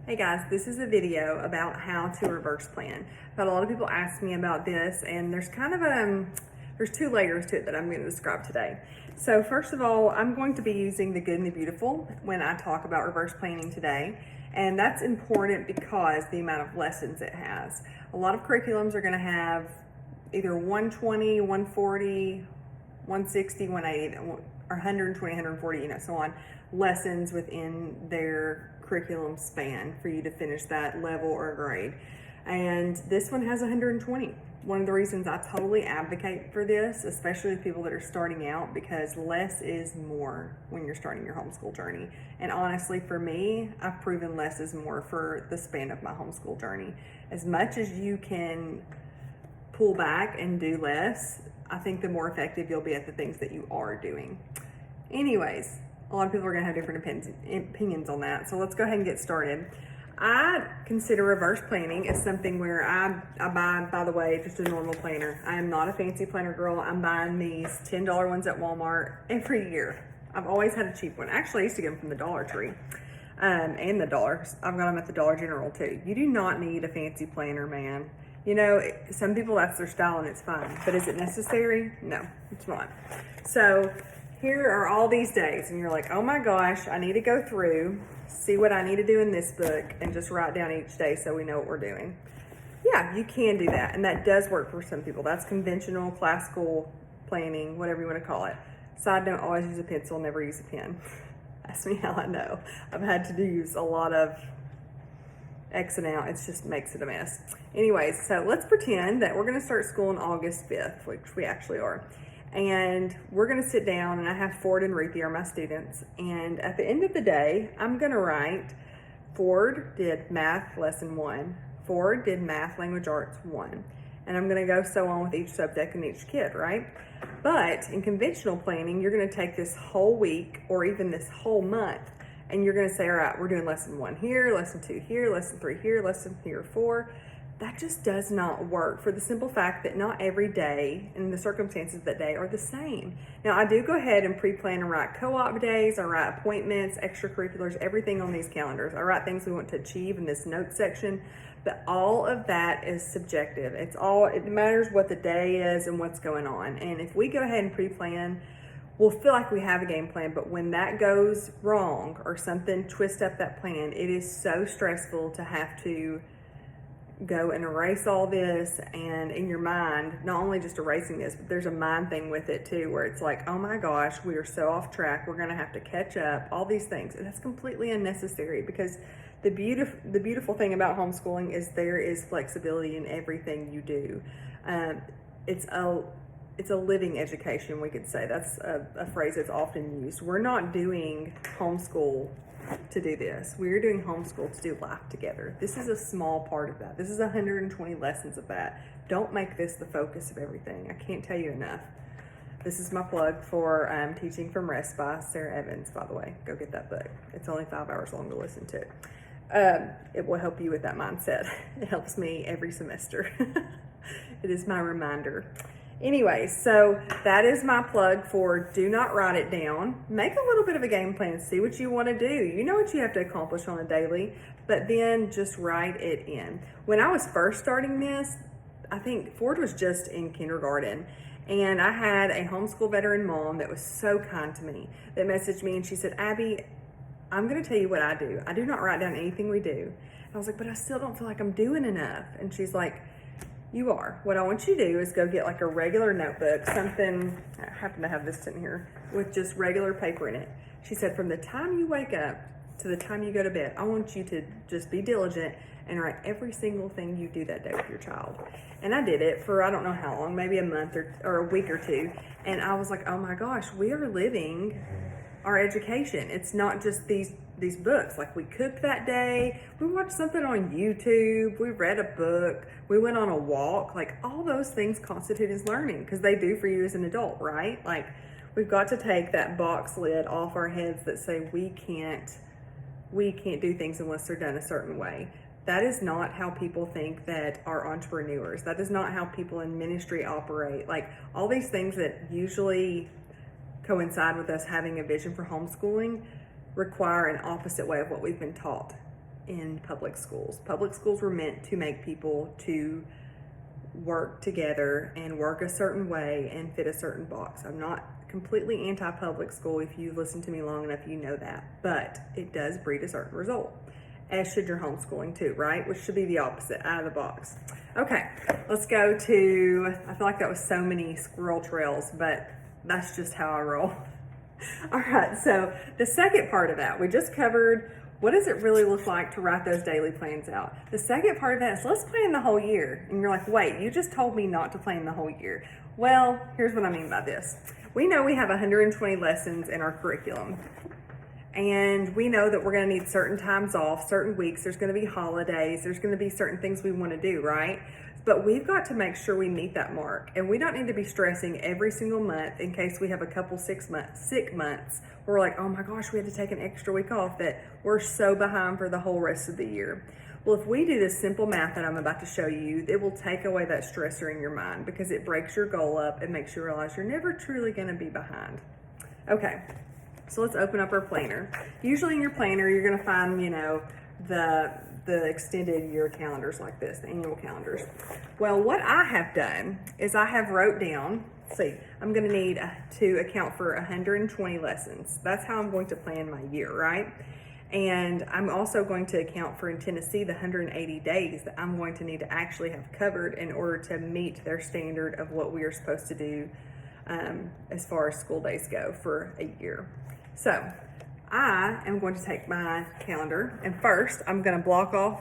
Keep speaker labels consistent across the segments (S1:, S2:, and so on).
S1: Hey guys, this is a video about how to reverse plan. I've had a lot of people ask me about this, and there's kind of there's two layers to it that I'm going to describe today. So first of all, I'm going to be using the good and the beautiful when I talk about reverse planning today. And that's important because the amount of lessons it has. A lot of curriculums are going to have either 120, 140, 160, 180, or 120, 140, so on, lessons within their curriculum span for you to finish that level or grade. And this one has 120. One of the reasons I totally advocate for this, especially with people that are starting out, because less is more when you're starting your homeschool journey. And honestly, for me, I've proven less is more for the span of my homeschool journey. As much as you can pull back and do less, I think the more effective you'll be at the things that you are doing. Anyways, a lot of people are going to have different opinions on that. So let's go ahead and get started. I consider reverse planning as something where I buy, by the way, just a normal planner. I am not a fancy planner girl. I'm buying these $10 ones at Walmart every year. I've always had a cheap one. Actually, I used to get them from the Dollar Tree and the Dollar. I've got them at the Dollar General too. You do not need a fancy planner, man. You know, some people, that's their style and it's fine. But is it necessary? No, it's not. So here are all these days, and you're like, oh my gosh, I need to go through, see what I need to do in this book, and just write down each day so we know what we're doing. Yeah, you can do that, and that does work for some people. That's conventional, classical planning, whatever you want to call it. Side note, always use a pencil, never use a pen. Ask me how I know. I've had to use a lot of X and out. It just makes it a mess. Anyways, so let's pretend that we're going to start school on August 5th, which we actually are. And we're going to sit down, and I have Ford and Ruthie are my students. And at the end of the day, I'm going to write, Ford did math lesson 1. Ford did math language arts 1. And I'm going to go so on with each subject and each kid, right? But in conventional planning, you're going to take this whole week or even this whole month, and you're going to say, all right, we're doing lesson 1 here, lesson 2 here, lesson 3 here, lesson 4. That just does not work for the simple fact that not every day and the circumstances of that day are the same. Now, I do go ahead and pre-plan and write co-op days, I write appointments, extracurriculars, everything on these calendars. I write things we want to achieve in this notes section, but all of that is subjective. It matters what the day is and what's going on. And if we go ahead and pre-plan, we'll feel like we have a game plan, but when that goes wrong or something twists up that plan, it is so stressful to have to go and erase all this, and in your mind, not only just erasing this, but there's a mind thing with it too, where it's like, oh my gosh, we are so off track, we're going to have to catch up, all these things. And that's completely unnecessary, because the beautiful thing about homeschooling is there is flexibility in everything you do. It's a living education, we could say. That's a phrase that's often used. We're not doing homeschool to do this. We're doing homeschool to do life together. This is a small part of that. This is 120 lessons of that. Don't make this the focus of everything. I can't tell you enough. This is my plug for Teaching from Rest by Sarah Evans, by the way. Go get that book. It's only 5 hours long to listen to. It will help you with that mindset. It helps me every semester. It is my reminder. Anyway, so that is my plug for do not write it down. Make a little bit of a game plan, see what you want to do. You know what you have to accomplish on a daily, but then just write it in. When I was first starting this, I think Ford was just in kindergarten, and I had a homeschool veteran mom that was so kind to me that messaged me, and she said, Abby, I'm going to tell you what I do. I do not write down anything we do. And I was like, but I still don't feel like I'm doing enough. And she's like, you are. What I want you to do is go get like a regular notebook, something, I happen to have this in here, with just regular paper in it. She said, from the time you wake up to the time you go to bed, I want you to just be diligent and write every single thing you do that day with your child. And I did it for I don't know how long, maybe a month or a week or two. And I was like, oh my gosh, we are living our education. It's not just these books. Like, we cooked that day, we watched something on YouTube, we read a book, we went on a walk. Like, all those things constitute as learning, because they do for you as an adult, right? Like, we've got to take that box lid off our heads that say we can't do things unless they're done a certain way. That is not how people think that are entrepreneurs. That is not how people in ministry operate. Like, all these things that usually coincide with us having a vision for homeschooling require an opposite way of what we've been taught. in public schools. Public schools were meant to make people to work together and work a certain way and fit a certain box. I'm not completely anti-public school. If you've listened to me long enough, you know that. But it does breed a certain result, as should your homeschooling too, right? Which should be the opposite, out of the box. Okay, let's go to, I feel like that was so many squirrel trails, but that's just how I roll. All right, so the second part of that, we just covered what does it really look like to write those daily plans out. The second part of that is let's plan the whole year. And you're like, wait, you just told me not to plan the whole year. Well, here's what I mean by this. We know we have 120 lessons in our curriculum. And we know that we're going to need certain times off, certain weeks. There's going to be holidays. There's going to be certain things we want to do, right? But we've got to make sure we meet that mark. And we don't need to be stressing every single month in case we have a couple sick months. We're like, oh my gosh, we had to take an extra week off, that we're so behind for the whole rest of the year. Well, if we do this simple math that I'm about to show you, it will take away that stressor in your mind because it breaks your goal up and makes you realize you're never truly going to be behind. Okay, so let's open up our planner. Usually in your planner, you're going to find, the extended year calendars like this, the annual calendars. Well, what I have done is I have wrote down, I'm going to need to account for 120 lessons. That's how I'm going to plan my year, right? And I'm also going to account for, in Tennessee, the 180 days that I'm going to need to actually have covered in order to meet their standard of what we are supposed to do as far as school days go for a year. So I am going to take my calendar, and first I'm going to block off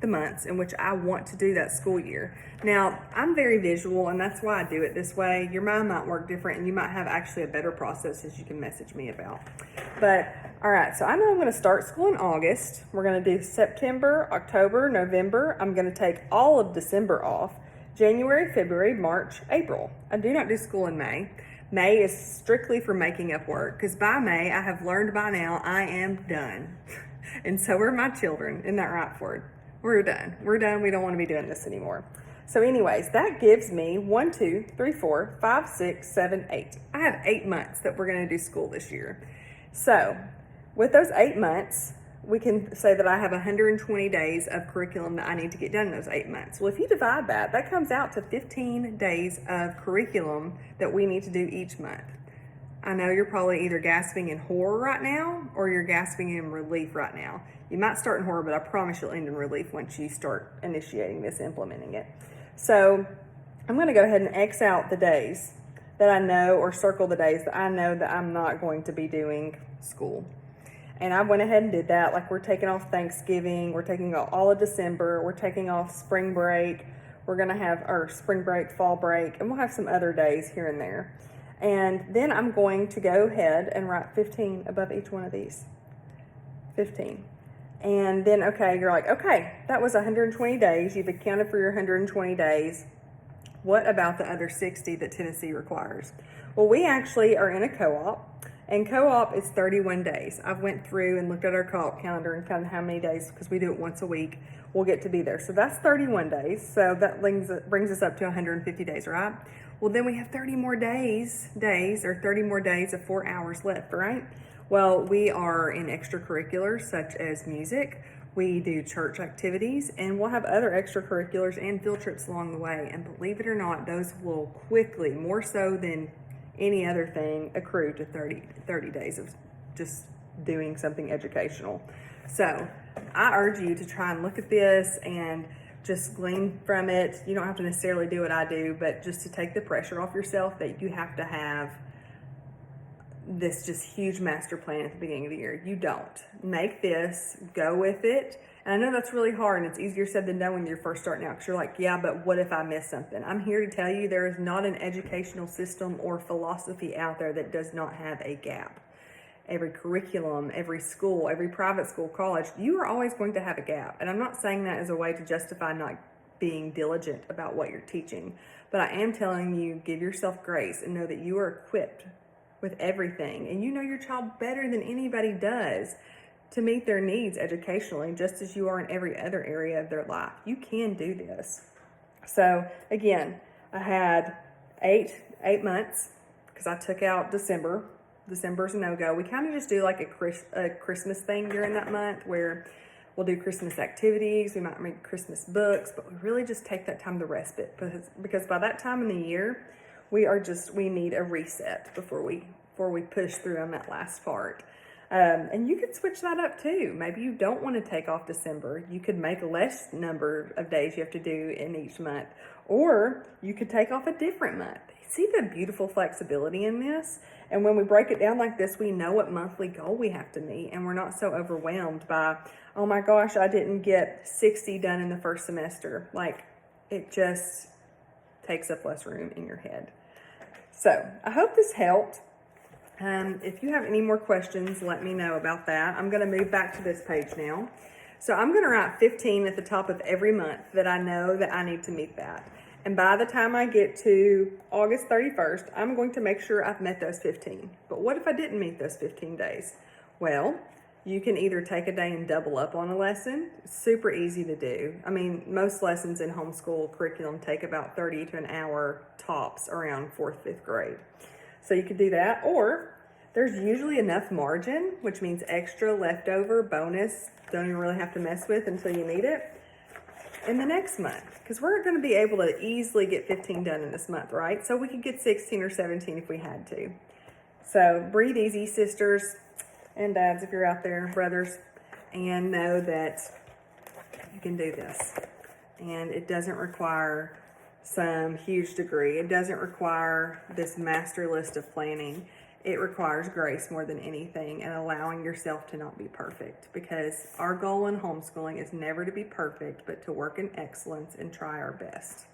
S1: the months in which I want to do that school year. Now, I'm very visual, and that's why I do it this way. Your mind might work different, and you might have actually a better process as you can message me about. But, all right, so I know I'm going to start school in August. We're going to do September, October, November. I'm going to take all of December off. January, February, March, April. I do not do school in May. May is strictly for making up work, because by May, I have learned by now I am done. And so are my children. Isn't that right, Ford? We're done. We're done. We don't want to be doing this anymore. So anyways, that gives me 1, 2, 3, 4, 5, 6, 7, 8. I have 8 months that we're going to do school this year. So with those 8 months, we can say that I have 120 days of curriculum that I need to get done in those 8 months. Well, if you divide that, that comes out to 15 days of curriculum that we need to do each month. I know you're probably either gasping in horror right now or you're gasping in relief right now. You might start in horror, but I promise you'll end in relief once you start initiating this, implementing it. So I'm going to go ahead and X out the days that I know, or circle the days that I know that I'm not going to be doing school. And I went ahead and did that. Like, we're taking off Thanksgiving, we're taking off all of December, we're taking off spring break, we're going to have our spring break, fall break, and we'll have some other days here and there. And then I'm going to go ahead and write 15 above each one of these. 15. And then, okay, you're like, okay, that was 120 days. You've accounted for your 120 days. What about the other 60 that Tennessee requires? Well, we actually are in a co-op, and co-op is 31 days. I've went through and looked at our co-op calendar and counted how many days, because we do it once a week, we'll get to be there. So that's 31 days. So that brings us up to 150 days, right? Well, then we have 30 more days of 4 hours left, right? Well, we are in extracurriculars such as music, we do church activities, and we'll have other extracurriculars and field trips along the way. And believe it or not, those will quickly, more so than any other thing, accrue to 30 days of just doing something educational. So I urge you to try and look at this and just glean from it. You don't have to necessarily do what I do, but just to take the pressure off yourself that you have to have this just huge master plan at the beginning of the year. You don't. Make this, go with it. And I know that's really hard, and it's easier said than done when you're first starting out, because you're like, yeah, but what if I miss something? I'm here to tell you there is not an educational system or philosophy out there that does not have a gap. Every curriculum, every school, every private school, college, you are always going to have a gap. And I'm not saying that as a way to justify not being diligent about what you're teaching, but I am telling you, give yourself grace and know that you are equipped with everything, and you know your child better than anybody does to meet their needs educationally, just as you are in every other area of their life. You can do this. So again, I had eight months, because I took out December's a no-go. We kind of just do like a Christmas thing during that month, where We'll do Christmas activities. We might read Christmas books, but we really just take that time to respite because by that time in the year, we need a reset before we push through on that last part. And you could switch that up too. Maybe you don't want to take off December. You could make a less number of days you have to do in each month, or you could take off a different month. See the beautiful flexibility in this? And when we break it down like this, we know what monthly goal we have to meet, and we're not so overwhelmed by, oh my gosh, I didn't get 60 done in the first semester. Like, it just takes up less room in your head. So I hope this helped. If you have any more questions, let me know about that. I'm going to move back to this page now. So I'm going to write 15 at the top of every month that I know that I need to meet that. And by the time I get to August 31st, I'm going to make sure I've met those 15. But what if I didn't meet those 15 days? Well, you can either take a day and double up on a lesson. It's super easy to do. I mean, most lessons in homeschool curriculum take about 30 to an hour tops around 4th, 5th grade. So you could do that, or there's usually enough margin, which means extra, leftover, bonus, don't even really have to mess with until you need it, in the next month. Because we're going to be able to easily get 15 done in this month, right? So we could get 16 or 17 if we had to. So breathe easy, sisters and dads, if you're out there, brothers, and know that you can do this. And it doesn't require some huge degree. It doesn't require this master list of planning. It requires grace more than anything, and allowing yourself to not be perfect, because our goal in homeschooling is never to be perfect, but to work in excellence and try our best.